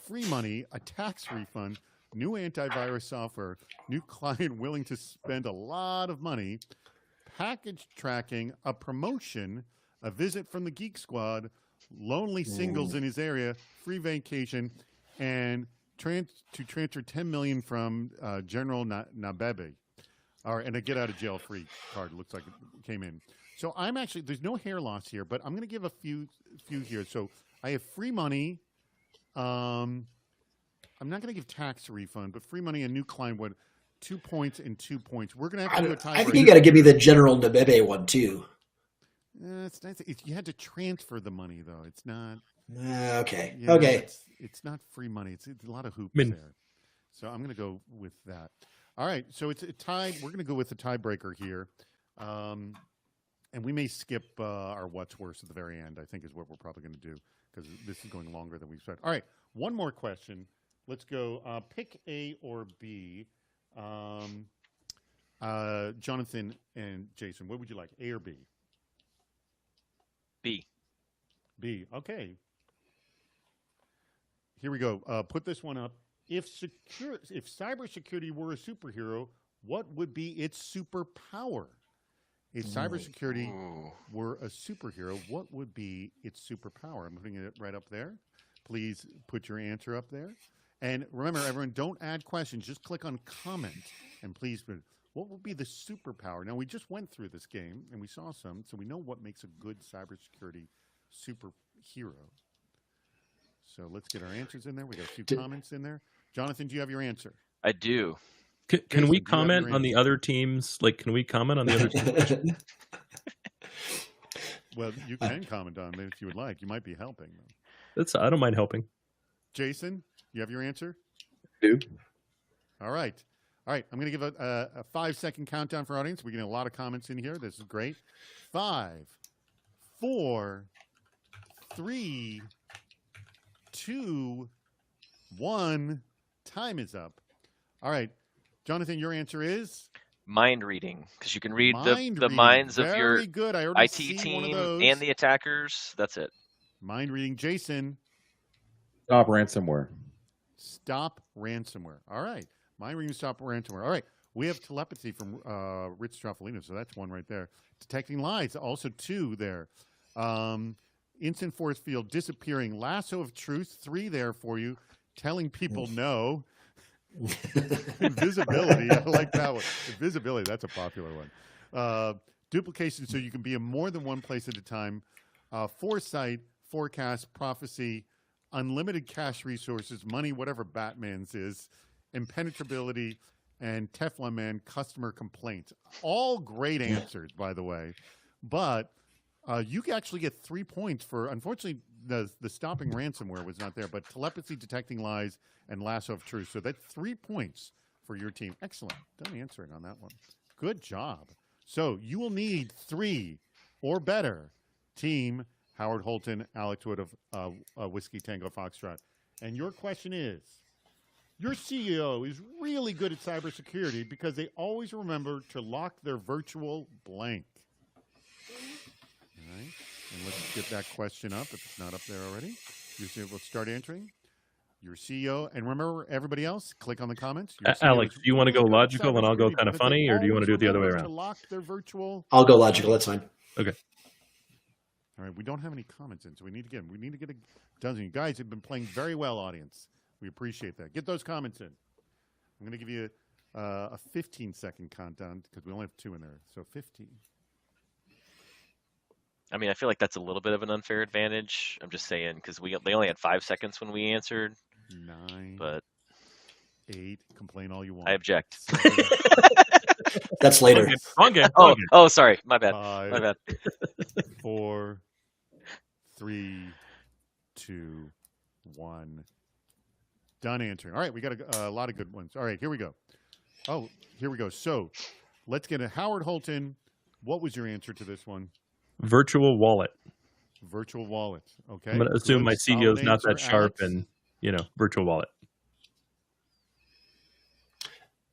free money, a tax refund, new antivirus software, new client willing to spend a lot of money, package tracking, a promotion, a visit from the Geek Squad, lonely singles in his area, free vacation, and to transfer $10 million from General Nabebe, and a get out of jail free card. Looks like it came in. So I'm actually, there's no hair loss here, but I'm going to give a few here. So I have free money. I'm not going to give tax refund, but free money and new client would 2 points and 2 points. We're going to have to do a tiebreaker. I think you got to give me the General Nabebe one too. It's nice. You had to transfer the money though. It's not. Okay. Yeah, Okay. It's not free money. It's a lot of hoops there. So I'm going to go with that. All right. So it's a tie. We're going to go with the tiebreaker here. And we may skip our what's worse at the very end, I think is what we're probably going to do because this is going longer than we said. All right. One more question. Let's go pick A or B. Jonathan and Jason, what would you like, A or B? B. B. Okay. Here we go. Put this one up. If cybersecurity were a superhero, what would be its superpower? If cybersecurity were a superhero, what would be its superpower? I'm putting it right up there. Please put your answer up there. And remember, everyone, don't add questions. Just click on comment. And please, what would be the superpower? Now, we just went through this game, and we saw some, so we know what makes a good cybersecurity superhero. So let's get our answers in there. We got a few comments in there. Jonathan, do you have your answer? I do. Can Jason, we do you have comment your on the answer? other teams? Like, can we comment on the other teams? Well, you can comment on it if you would like. You might be helping them. I don't mind helping. Jason, you have your answer? Dude. All right. All right. I'm going to give a 5-second countdown for our audience. We're getting a lot of comments in here. This is great. 5, 4, 3, 2, 1. Time is up. All right. Jonathan, your answer is? Mind reading, because you can read Mind the reading. minds of your Very good. I already IT see one of team those. and the attackers. That's it. Mind reading. Jason, Stop ransomware. stop ransomware. All right. Mind reading, stop ransomware. All right. We have telepathy from Rich Straffolino, so that's one right there. Detecting lies, also 2 there. Instant force field disappearing. Lasso of truth, 3 there for you. Telling people no. Invisibility, I like that one. Invisibility, that's a popular one. Duplication, so you can be in more than one place at a time. Foresight, forecast, prophecy, unlimited cash resources, money, whatever Batman's is, impenetrability, and Teflon Man, customer complaints. All great answers, by the way. But you actually get 3 points for, unfortunately, the stopping ransomware was not there, but telepathy, detecting lies, and lasso of truth. So that's 3 points for your team. Excellent. Done answering on that one. Good job. So you will need 3 or better. Team Howard Holton, Alex Wood of Whiskey Tango Foxtrot. And your question is, your CEO is really good at cybersecurity because they always remember to lock their virtual blank. All right. And let's get that question up if it's not up there already. We'll start answering. Your CEO, and remember everybody else, click on the comments. Your CEO Alex, is do you want to go really good at logical and I'll go cybersecurity kind of because funny, they or do you want to do it the other way always remember around? to lock their virtual. I'll go logical. That's fine. Okay. All right, we don't have any comments in, so we need to get a dozen. You guys have been playing very well, audience. We appreciate that. Get those comments in. I'm going to give you a 15-second countdown because we only have 2 in there. So 15. I mean, I feel like that's a little bit of an unfair advantage. I'm just saying because they only had 5 seconds when we answered. 9, But 8. Complain all you want. I object. 7, That's later. Wrong game. Oh, sorry, my bad. 5, My bad. 4, 3, 2, 1. Done answering. All right, we got a lot of good ones. All right, here we go. Oh, here we go. So let's get a Howard Holton. What was your answer to this one? Virtual wallet. Virtual wallet. Okay. I'm going to assume Good, my CEO is solid not that answer, sharp Alex. and, virtual wallet.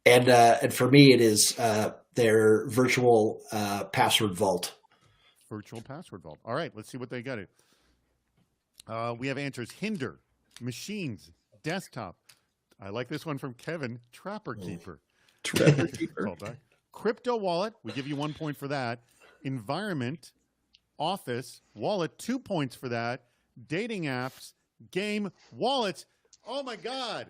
And for me, it is their virtual password vault. Virtual password vault. All right, let's see what they got it. We have answers: Hinder, machines, desktop. I like this one from Kevin. Trapper Keeper. Trapper Keeper. Call back. Crypto wallet. We give you 1 point for that. Environment, office, wallet. 2 points for that. Dating apps, game, wallets. Oh my God,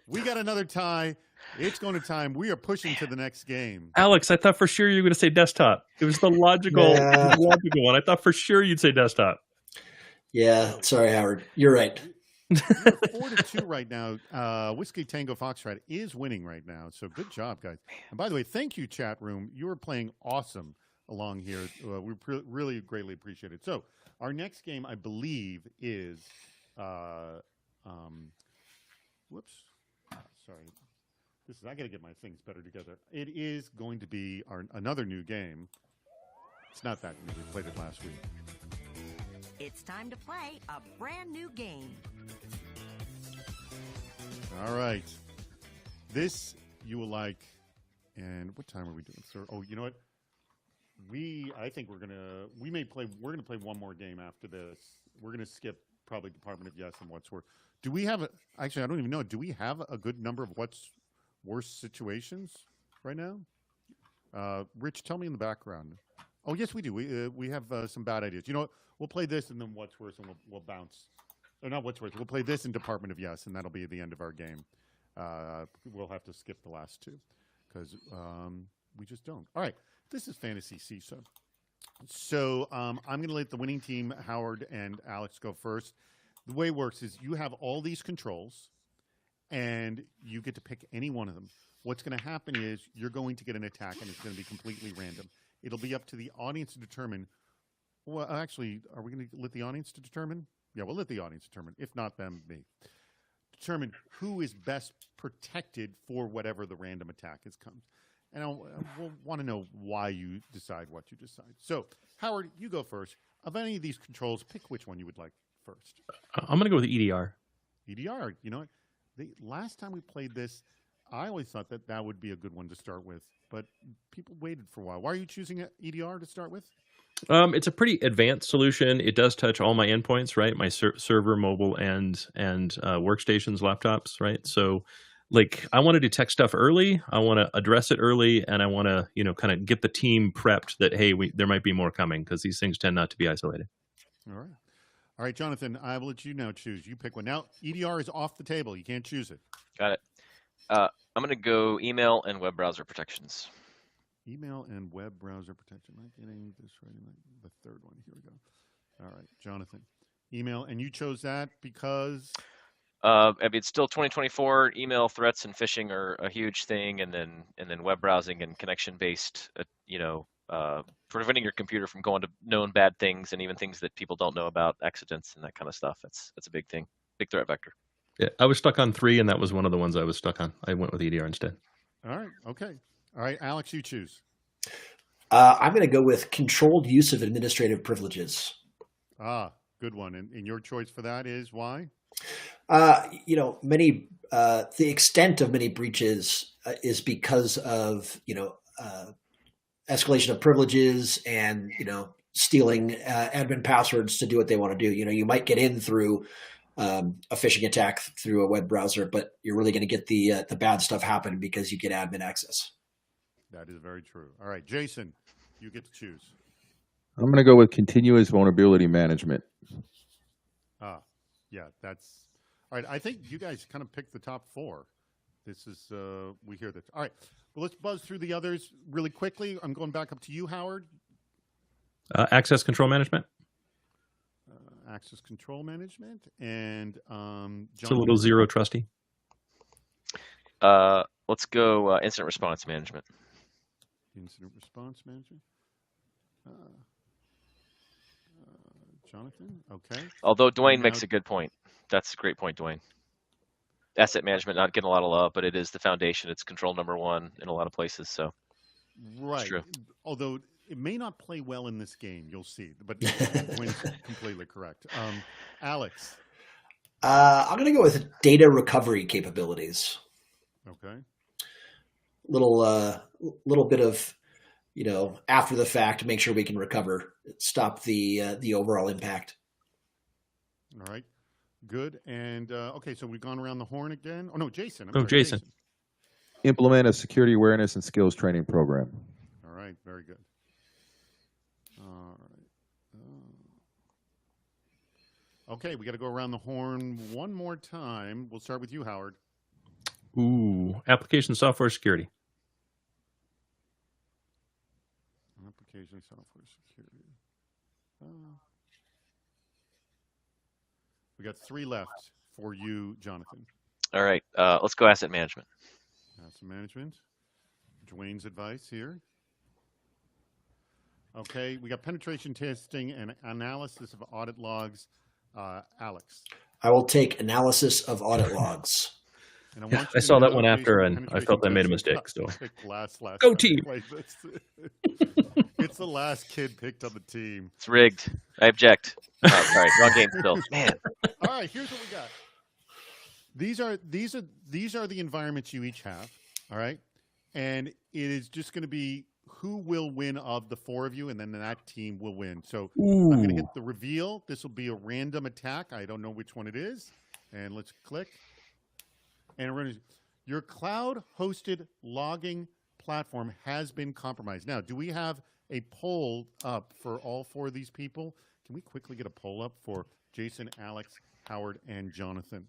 we got another tie. It's going to time. We are pushing to the next game. Alex, I thought for sure you were going to say desktop. It was the logical one. I thought for sure you'd say desktop. Yeah, sorry, Howard. You're right. You're 4-2 right now. Whiskey Tango Foxtrot is winning right now. So good job, guys. And by the way, thank you, chat room. You are playing awesome along here. We really greatly appreciate it. So our next game, I believe, is whoops. Sorry. I got to get my things better together. It is going to be another new game. It's not that new. We played it last week. It's time to play a brand new game. All right. This you will like. And what time are we doing, sir? Oh, you know what? We're gonna play one more game after this. we're going to skip probably Department of Yes and What's Worse. Do we have actually, I don't even know. Do we have a good number of What's Worse situations right now? Rich, tell me in the background. Oh, yes, we do. We have some bad ideas. You know what? We'll play this and then What's Worse, and we'll bounce. Or not What's Worse. We'll play this in Department of Yes, and that'll be the end of our game. We'll have to skip the last two because we just don't. All right. This is Fantasy Seesaw. So I'm going to let the winning team, Howard and Alex, go first. The way it works is you have all these controls, and you get to pick any one of them. What's going to happen is you're going to get an attack, and it's going to be completely random. It'll be up to the audience to determine. Well, actually, are we going to let the audience to determine? Yeah, we'll let the audience determine. If not, then me. Determine who is best protected for whatever the random attack is comes. And we'll want to know why you decide what you decide. So, Howard, you go first. Of any of these controls, pick which one you would like first. I'm going to go with EDR. EDR. You know what? The last time we played this, I always thought that would be a good one to start with. But people waited for a while. Why are you choosing EDR to start with? It's a pretty advanced solution. It does touch all my endpoints, right? My server, mobile, and workstations, laptops, right? So, like, I want to detect stuff early. I want to address it early, and I want to, kind of get the team prepped that hey, there might be more coming because these things tend not to be isolated. All right, Jonathan. I will let you now choose. You pick one. Now, EDR is off the table. You can't choose it. Got it. I'm going to go email and web browser protections. Email and web browser protection. Am I getting this right? The third one. Here we go. All right, Jonathan. Email, and you chose that because? It's still 2024. Email threats and phishing are a huge thing, and then web browsing and connection-based, preventing your computer from going to known bad things and even things that people don't know about, accidents and that kind of stuff. That's a big thing, big threat vector. Yeah, I was stuck on 3, and that was one of the ones I was stuck on. I went with EDR instead. All right. Okay. All right, Alex, you choose. I'm going to go with controlled use of administrative privileges. Good one. And your choice for that is why? The extent of many breaches is because of, escalation of privileges and, stealing admin passwords to do what they want to do. You might get in through a phishing attack through a web browser, but you're really going to get the bad stuff happen because you get admin access. That is very true. All right, Jason, you get to choose. I'm going to go with continuous vulnerability management. Yeah, that's all right. I think you guys kind of picked the top 4. This is we hear that. All right, well, let's buzz through the others really quickly. I'm going back up to you, Howard. Access control management. Access control management, and it's a little zero trusty. Let's go incident response management. Incident response management. Jonathan, okay. Although Dwayne makes a good point. That's a great point, Dwayne. Asset management not getting a lot of love, but it is the foundation. It's control number 1 in a lot of places. So, right. It's true. Although it may not play well in this game, you'll see. But Dwayne's completely correct. Alex, I'm going to go with data recovery capabilities. Okay. Little bit of, after the fact, make sure we can recover, stop the overall impact. All right. Good. And okay, so we've gone around the horn again. Oh no, Jason. Jason. Implement a security awareness and skills training program. All right. Very good. All right. Okay, we got to go around the horn one more time. We'll start with you, Howard. Ooh, application software security. Application software security. We got 3 left for you, Jonathan. All right, let's go asset management. Asset management. Dwayne's advice here. Okay, we got penetration testing and analysis of audit logs. Alex. I will take analysis of audit logs. And I, I saw that one after, and I felt I made a mistake. So last go team. It's the last kid picked on the team. It's rigged. I object. Oh, sorry, wrong game still. Man. All right, here's what we got. These are the environments you each have. All right, and it is just going to be who will win of the four of you, and then that team will win. So I'm going to hit the reveal. This will be a random attack. I don't know which one it is. And let's click. And we're going to, your cloud-hosted logging platform has been compromised. Now, do we have a poll up for all four of these people? Can we quickly get a poll up for Jason, Alex, Howard, and Jonathan?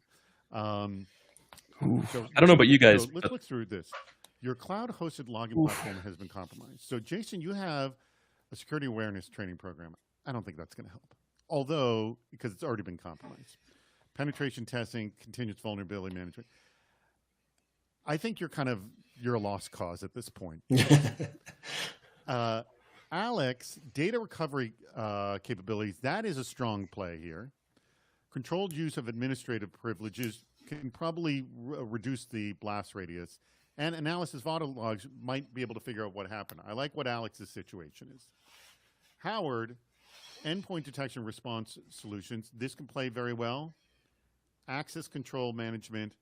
So I don't know about you guys. So let's look through this. Your cloud-hosted logging platform has been compromised. So, Jason, you have a security awareness training program. I don't think that's going to help, although because it's already been compromised. Penetration testing, continuous vulnerability management. I think you're a lost cause at this point. Alex, data recovery capabilities, that is a strong play here. Controlled use of administrative privileges can probably reduce the blast radius. And analysis of auto logs might be able to figure out what happened. I like what Alex's situation is. Howard, endpoint detection response solutions. This can play very well. Access control management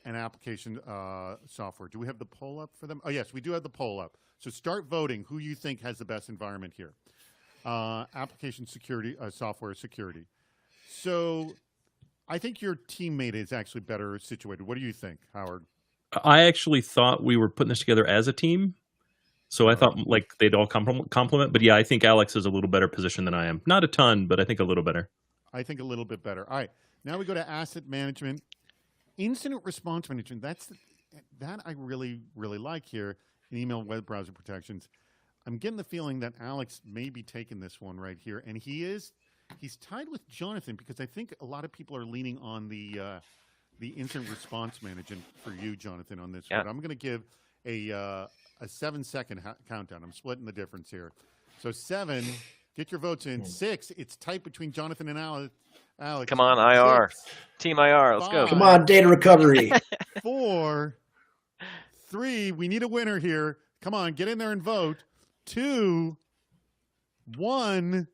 and application software. Do we have the poll up for them? Oh, yes, we do have the poll up. So start voting who you think has the best environment here. Application security, software security. So I think your teammate is actually better situated. What do you think, Howard? I actually thought we were putting this together as a team. So I thought like they'd all complement. But yeah, I think Alex is a little better position than I am. Not a ton, but I think a little better. I think a little bit better. All right. Now we go to asset management. Incident response management. That I really, really like here in email and web browser protections. I'm getting the feeling that Alex may be taking this one right here. And he's tied with Jonathan because I think a lot of people are leaning on the incident response management for you, Jonathan, on this one. I'm going to give a 7-second countdown. I'm splitting the difference here. So 7, get your votes in. 6, it's tight between Jonathan and Alex. Come on, IR. 6, Team IR, let's 5, go. Come on, data recovery. 4, 3, we need a winner here. Come on, get in there and vote. 2, 1.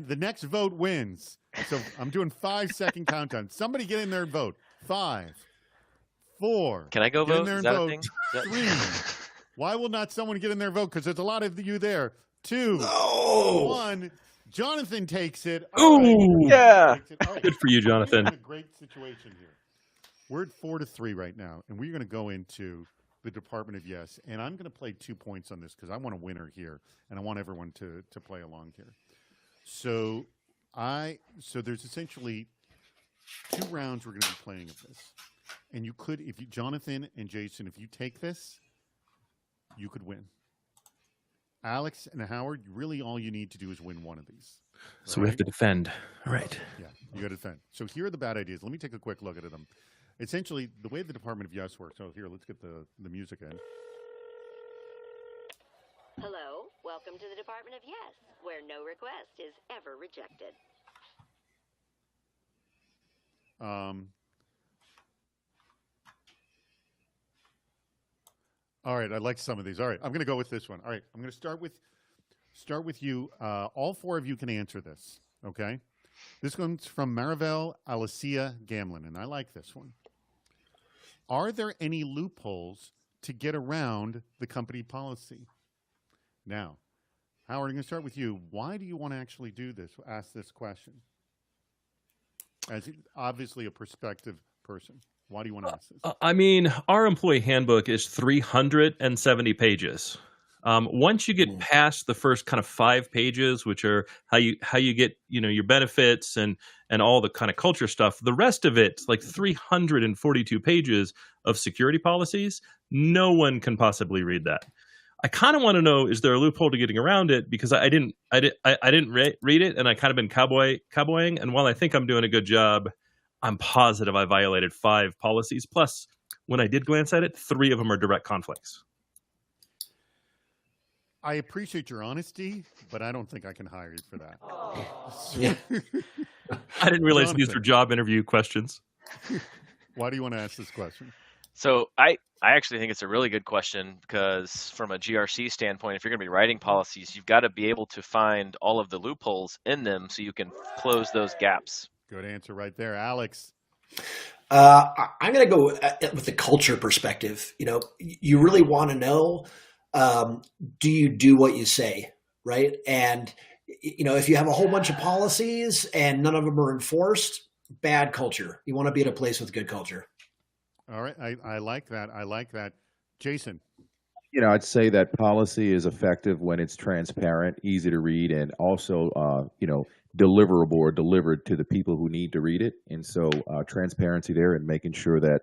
The next vote wins. So I'm doing 5-second countdown. Somebody get in there and vote. 5, 4. Can I go get vote? in there Is and that vote. a thing? Is that- 3. Why will not someone get in there and vote? Because there's a lot of you there. 2, No. 1. Jonathan takes it. Ooh. Yeah. All right. Good for you, Jonathan. We're in a great situation here. We're at 4-3 right now, and we're going to go into the Department of Yes, and I'm going to play 2 points on this because I want a winner here, and I want everyone to play along here. So there's essentially 2 rounds we're going to be playing of this, and you could, if you, Jonathan and Jason, if you take this, you could win. Alex and Howard, really all you need to do is win one of these. So we have to defend. All right. Yeah, you got to defend. So here are the bad ideas. Let me take a quick look at them. Essentially, the way the Department of Yes works. Oh, here, let's get the music in. Hello, welcome to the Department of Yes, where no request is ever rejected. All right, I like some of these. All right, I'm going to go with this one. All right, I'm going to start with you. All 4 of you can answer this, okay? This one's from Maribel Alicia Gamlin, and I like this one. Are there any loopholes to get around the company policy? Now, Howard, I'm going to start with you. Why do you want to actually do this, ask this question? As obviously a prospective person, why do you want to ask this? I mean, our employee handbook is 370 pages. Once you get past the first kind of 5 pages, which are how you get your benefits and all the kind of culture stuff, the rest of it, like 342 pages of security policies, no one can possibly read that. I kind of want to know, is there a loophole to getting around it? Because I didn't read it, and I kind of been cowboying. And while I think I'm doing a good job, I'm positive I violated 5 policies. Plus, when I did glance at it, 3 of them are direct conflicts. I appreciate your honesty, but I don't think I can hire you for that. Yeah. I didn't realize these Jonathan. were job interview questions. Why do you want to ask this question? So I actually think it's a really good question because from a GRC standpoint, if you're going to be writing policies, you've got to be able to find all of the loopholes in them so you can close those gaps. Good answer right there. Alex. I'm going to go with the culture perspective. You really want to know do you do what you say, right? And if you have a whole bunch of policies and none of them are enforced, bad culture. You want to be at a place with good culture. All right. I like that. I like that. Jason. I'd say that policy is effective when it's transparent, easy to read, and also, deliverable or delivered to the people who need to read it. And so transparency there and making sure that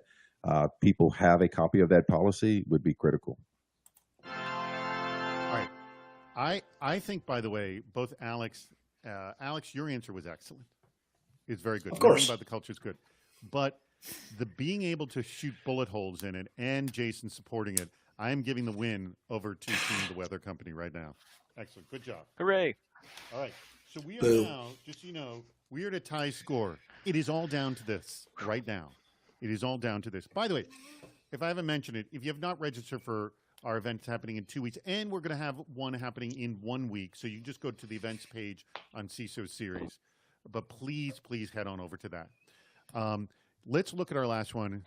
people have a copy of that policy would be critical. All right. I think, by the way, both Alex, your answer was excellent. It's very good. Of course. Learning about the culture is good. But the being able to shoot bullet holes in it and Jason supporting it, I am giving the win over to Team The Weather Company right now. Excellent. Good job. Hooray. All right. So we are Boo. now, just so you know, we are at a tie score. It is all down to this right now. It is all down to this. By the way, if I haven't mentioned it, if you have not registered for our event happening in 2 weeks, and we're going to have one happening in 1 week, so you just go to the events page on CISO Series. But please, please head on over to that. Let's look at our last one.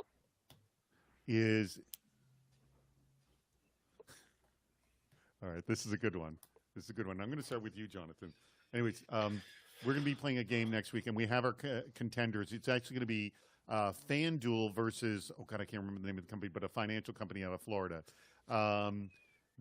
All right, this is a good one. This is a good one. I'm going to start with you, Jonathan. Anyways, we're going to be playing a game next week, and we have our contenders. It's actually going to be FanDuel versus, I can't remember the name of the company, but a financial company out of Florida.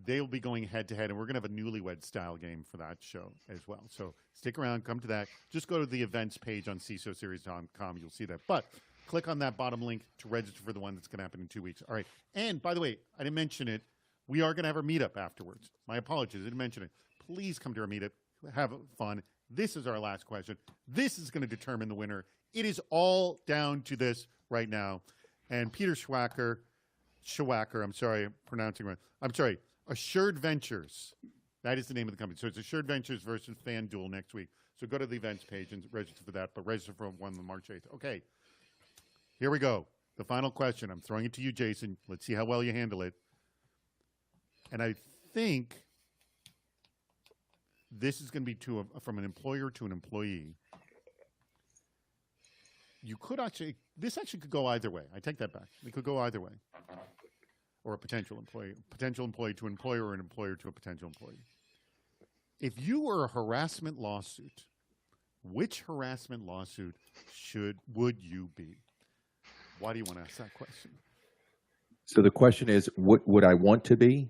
They'll be going head-to-head, and we're going to have a newlywed-style game for that show as well. So stick around. Come to that. Just go to the events page on CISOseries.com. You'll see that. But click on that bottom link to register for the one that's going to happen in 2 weeks. All right. And, by the way, I didn't mention it. We are going to have our meetup afterwards. My apologies. I didn't mention it. Please come to our meetup. Have fun. This is our last question. This is going to determine the winner. It is all down to this right now. And Peter Schwacker, I'm sorry, I'm pronouncing wrong. I'm sorry, Assured Ventures. That is the name of the company. So it's Assured Ventures versus FanDuel next week. So go to the events page and register for that, but register for one on March 8th. Okay, here we go. The final question. I'm throwing it to you, Jason. Let's see how well you handle it. And I think this is going to be from an employer to an employee. This actually could go either way. I take that back. It could go either way. Or a potential employee to an employer, or an employer to a potential employee. If you were a harassment lawsuit, which harassment lawsuit would you be? Why do you want to ask that question? So the question is, what would I want to be?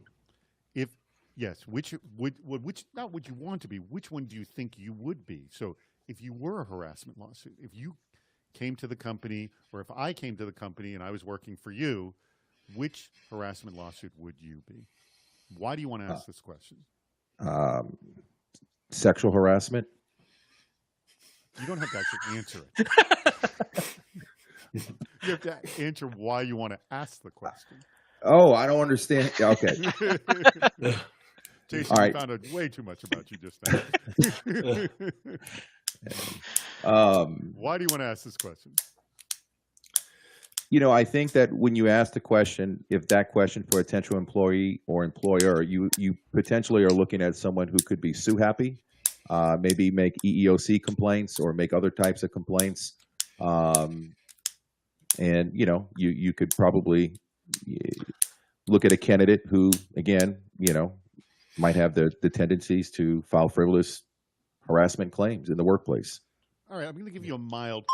Not would you want to be, which one do you think you would be? So if you were a harassment lawsuit, if you came to the company, or if I came to the company and I was working for you, which harassment lawsuit would you be? Why do you want to ask this question? Sexual harassment. You don't have to actually answer it. You have to answer why you want to ask the question. Oh, I don't understand. Okay. Jason, all right. I found out way too much about you just now. Why do you want to ask this question? I think that when you ask the question, if that question for a potential employee or employer, you potentially are looking at someone who could be sue happy, maybe make EEOC complaints or make other types of complaints. And, you could probably look at a candidate who, again, might have the tendencies to file frivolous harassment claims in the workplace. All right, I'm going to give you a mild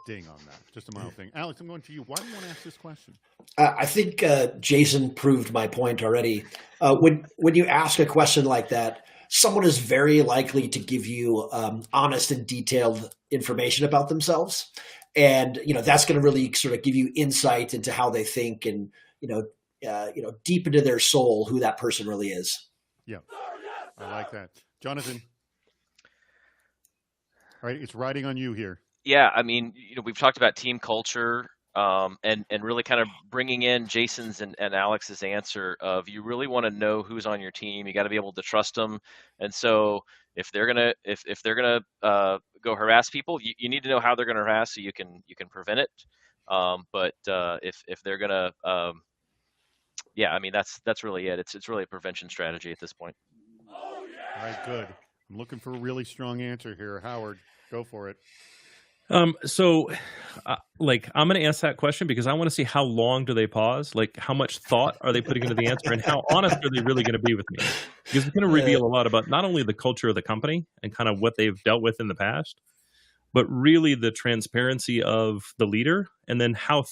ding on that, just a mild thing. Alex, I'm going to you. Why do you want to ask this question? I think Jason proved my point already. When you ask a question like that, someone is very likely to give you honest and detailed information about themselves. And, that's going to really sort of give you insight into how they think and, deep into their soul, who that person really is. Yeah, I like that. Jonathan. All right, it's riding on you here. Yeah, I mean, we've talked about team culture, and really kind of bringing in Jason's and Alex's answer of, you really want to know who's on your team. You got to be able to trust them, and so if they're gonna go harass people, you need to know how they're gonna harass so you can prevent it. But if they're gonna, I mean, that's really it. It's really a prevention strategy at this point. All right, good. I'm looking for a really strong answer here. Howard, go for it. So like I'm going to ask that question because I want to see how long do they pause, like how much thought are they putting into the answer, and how honest are they really going to be with me? Because it's going to reveal a lot about not only the culture of the company and kind of what they've dealt with in the past, but really the transparency of the leader, and then how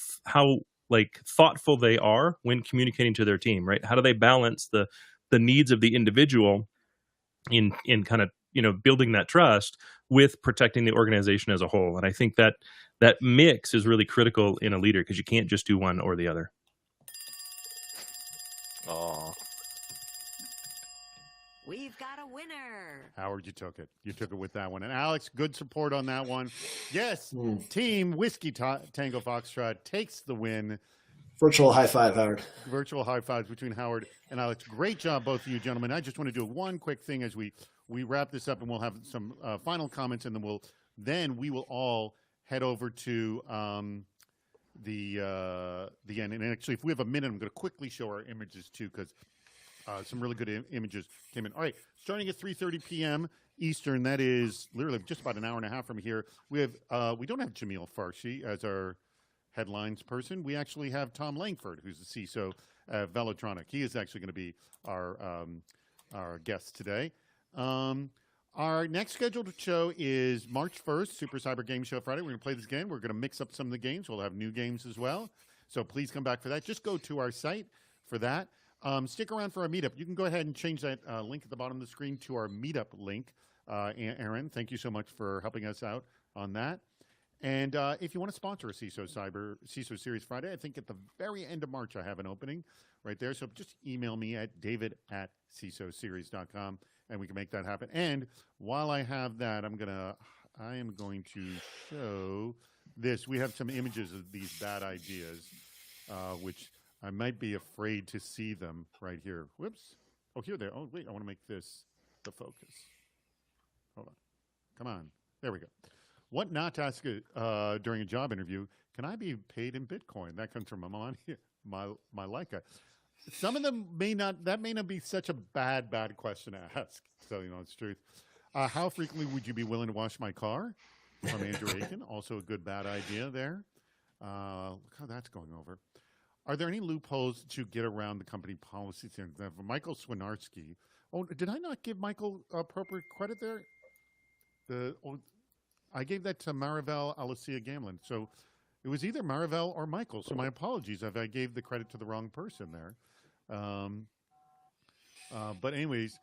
like thoughtful they are when communicating to their team. Right? How do they balance the needs of the individual in kind of building that trust with protecting the organization as a whole? And I think that mix is really critical in a leader, because you can't just do one or the other. Oh, We've got a winner. Howard, you took it. You took it with that one. And Alex, good support on that one. Yes, Team Whiskey Tango Foxtrot takes the win. Virtual high five, Howard. Virtual high fives between Howard and Alex. Great job, both of you gentlemen. I just want to do one quick thing as we wrap this up, and we'll have some final comments, and then we will all head over to the end. And actually, if we have a minute, I'm going to quickly show our images too, because some really good images came in. All right, starting at 3:30 p.m. Eastern. That is literally just about an hour and a half from here. We don't have Jamil Farshi as our headlines person. We actually have Tom Langford, who's the CISO at Velotronic. He is actually going to be our guest today. Our next scheduled show is March 1st, Super Cyber Game Show Friday. We're going to play this game. We're going to mix up some of the games. We'll have new games as well. So please come back for that. Just go to our site for that. Stick around for our meetup. You can go ahead and change that link at the bottom of the screen to our meetup link. Aaron, thank you so much for helping us out on that. And if you want to sponsor a CISO Series Friday, I think at the very end of March I have an opening right there. So just email me at david@cisoseries.com and we can make that happen. And while I have that, I am going to show this. We have some images of these bad ideas, which I might be afraid to see them right here. Whoops. Oh, here they are. Oh, wait, I want to make this the focus. Hold on. Come on. There we go. What not to ask during a job interview? Can I be paid in Bitcoin? That comes from my Leica. Some of them may not be such a bad question to ask. So, it's the truth. How frequently would you be willing to wash my car? From Andrew Aiken. Also a good bad idea there. Look how that's going over. Are there any loopholes to get around the company policies here? Michael Swinarski. Oh, did I not give Michael appropriate credit there? I gave that to Marivel Alicia Gamlin. So it was either Marivel or Michael. So my apologies if I gave the credit to the wrong person there. But anyways,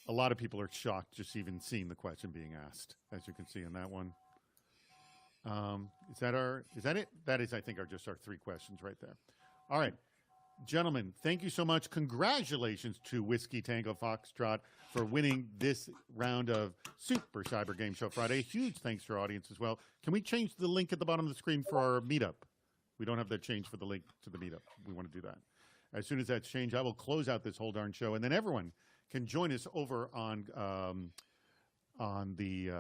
a lot of people are shocked just even seeing the question being asked, as you can see in that one. Is that it? That is, I think, just our three questions right there. All right. Gentlemen, thank you so much. Congratulations to Whiskey Tango Foxtrot for winning this round of Super Cyber Game Show Friday. Huge thanks to our audience as well. Can we change the link at the bottom of the screen for our meetup? We don't have that change for the link to the meetup. We want to do that. As soon as that's changed, I will close out this whole darn show, and then everyone can join us over on the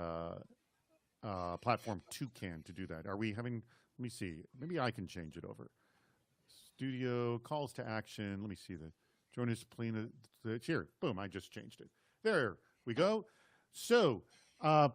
platform Toucan to do that. Are we having? Let me see. Maybe I can change it over. Studio calls to action. Let me see the join us. Here, boom! I just changed it. There we go. So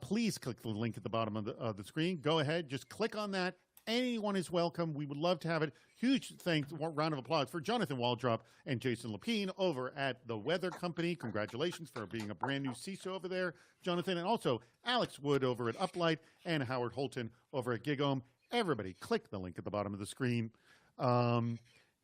please click the link at the bottom of the screen. Go ahead, just click on that. Anyone is welcome. We would love to have it. Huge thanks, round of applause for Jonathan Waldrop and Jason Lapine over at the Weather Company. Congratulations for being a brand new CISO over there, Jonathan, and also Alex Wood over at Uplight and Howard Holton over at GigOhm. Everybody, click the link at the bottom of the screen.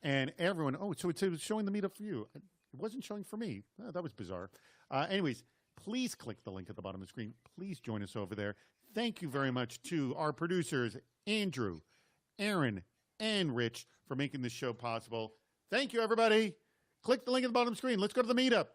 And everyone, so it was showing the meetup for you. It wasn't showing for me. That was bizarre. Anyways, please click the link at the bottom of the screen. Please join us over there. Thank you very much to our producers, Andrew, Aaron, and Rich, for making this show possible. Thank you, everybody. Click the link at the bottom of the screen. Let's go to the meetup.